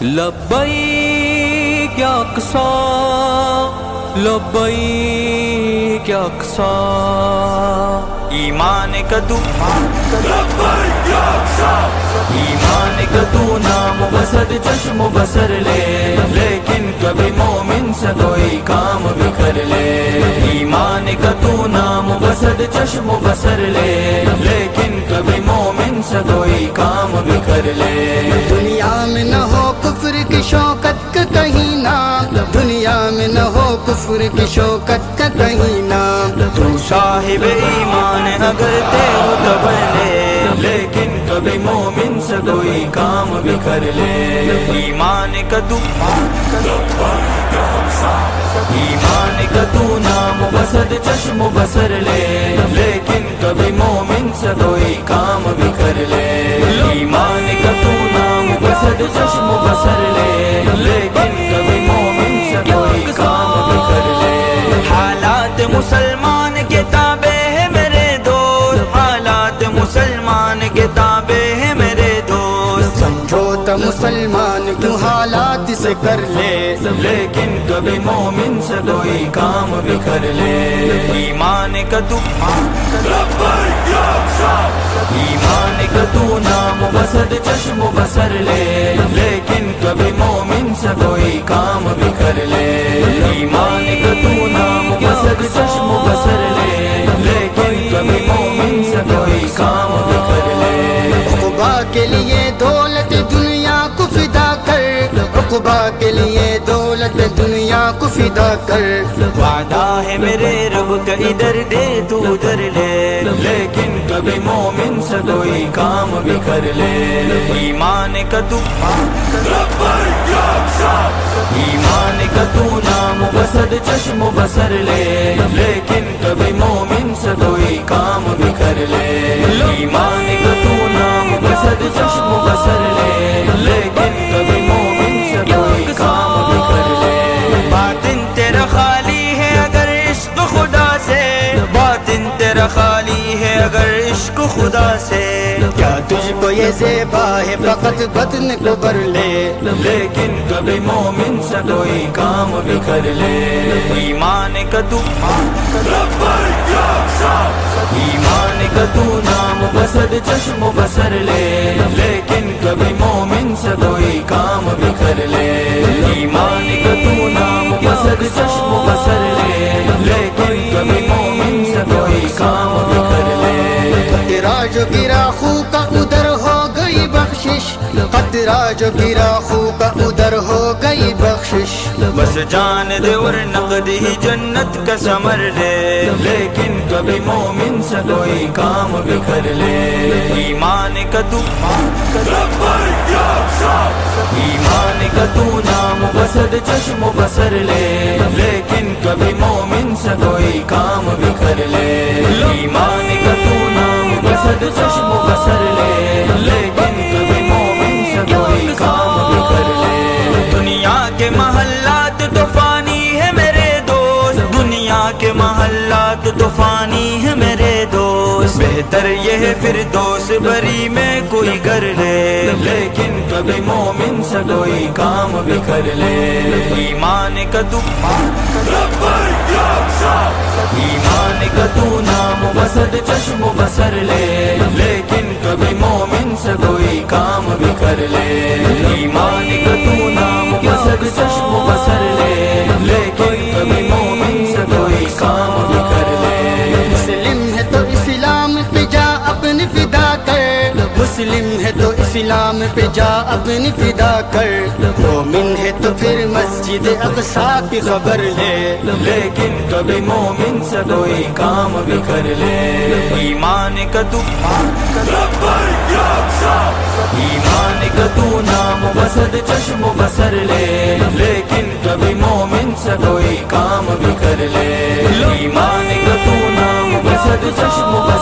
لبیک یا اقصی لبیک یا اقصی ایمان کا تو ایمان کا تو نام بسد چشم و بسر لے، لیکن کبھی مومن سے کوئی کام بھی کر لے۔ ایمان کا تو نام بسد چشم و بسر لے، لیکن کبھی مومن سے کوئی کام بھی کر لے۔ دنیا میں نہ ہو کفر کی شوکت کا کہیں نام، دنیا میں نہ ہو کفر کی شوکت کا کہیں نام۔ تو صاحب ایمان اگر تیرو تب لے، لیکن کبھی مومن سے کوئی کام بھی کر لے۔ ایمان کا تو ایمان کا تو نام بسد چشم و بسر لے، لیکن کبھی مومن سے کوئی کام بھی کر لے۔ ایمان کا تو نام بسد چشم و بسر لے، لیکن کبھی مومن سے کوئی کام بھی کر لے۔ حالات مسلمان کے تابع ہے میرے دوست، حالات مسلمان کے تابع ہے میرے دوست۔ سمجھوتا مسلمان کیوں حالات سے کر لے، لیکن کبھی مومن سے کوئی کام بھی کر لے۔ ایمان کا تو ایمان کا تو نام بسد چشم و بسر لے، لیکن کبھی مومن سے کوئی کام بھی کر لے۔ ایمان کا تو نام بسد چشم و بسر لے، لیکن کبھی مومن سے کوئی کام بھی کر لے۔ عقبہ کے لیے دولت دنیا کو فدا کر، عقبہ کے لیے دولت دنیا کو فدا کر۔ وعدہ ہے میرے رب کا ادھر دے تو ادھر لے، لیکن کبھی مومن سے کوئی کام بھی کر لے۔ ایمان کا تو ایمان کا تو نام بسد چشم و بسر لے، لیکن کبھی مومن سے کوئی کام بھی کر لے۔ ایمان کا تو نام بسد چشم و بسر لے، لیکن کبھی مومن سے کوئی کام بھی کر لے۔ باطن تیرا خالی ہے اگر عشق خدا سے، باطن تیرا خالی ہے اگر عشق خدا سے۔ کیا تجھ کو یہ زیبا ہے فقط بدن کو بر لے، لیکن کبھی مومن سے کوئی کام بھی کر لے۔ ایمان کا تو ایمان کا تو نام بسد چشم و بسر لے، لیکن کبھی مومن سے کوئی کام بھی کر لے۔ ایمان کا تو نام بسد چشم و بسر لے، لیکن کبھی مومن سے کوئی کام بھی کر لے۔ قطرہ جو گرا خو کا ادھر ہو گئی بخشش، قطرہ جو گرا خو کا ادھر ہو گئی بخشش۔ بس جان دے اور نقد ہی جنت کا ثمر لے، لیکن کبھی مومن سے کوئی کام بھی کر لے۔ ایمان کا تو ایمان کا تو نام بسد چشم و بسر لے، لیکن کبھی مومن سے کوئی کام بھی کر لے۔ ایمان کا تو نام بسد چشم و بسر لے، لیکن کبھی مومن سے کوئی کام بھی کر لے۔ دنیا کے محلات تو فانی ہے میرے دوست، دنیا کے محلات تو فانی ہے میرے دوست۔ بہتر یہ ہے فردوس بری میں کوئی گھر لے، لیکن کبھی مومن سے کوئی کام بھی کر لے۔ ایمان کا تو ایمان کا تو نام بسد چشم و بسر لے، لیکن کبھی مومن سے کوئی کام بھی کر لے۔ ایمان کا تو نام بسد چشم و بسر لے، لیکن کبھی مومن سے کوئی کام بھی کر لے۔ مسلم ہے تو اسلام پہ جا اپنی فدا کر، مسلم ہے تو اسلام پہ جا اپنی فدا کر۔ مومن ہے تو پھر مسجد اقصیٰ کی خبر لے، لیکن کبھی مومن سے کوئی کام بھی کر لے۔ ایمان کا تو ایمان کا تو نام بسد چشم و بسر لے، لیکن کبھی مومن سے کوئی کام بھی کر لے۔ ایمان کا تو نام بسد چشم و بسر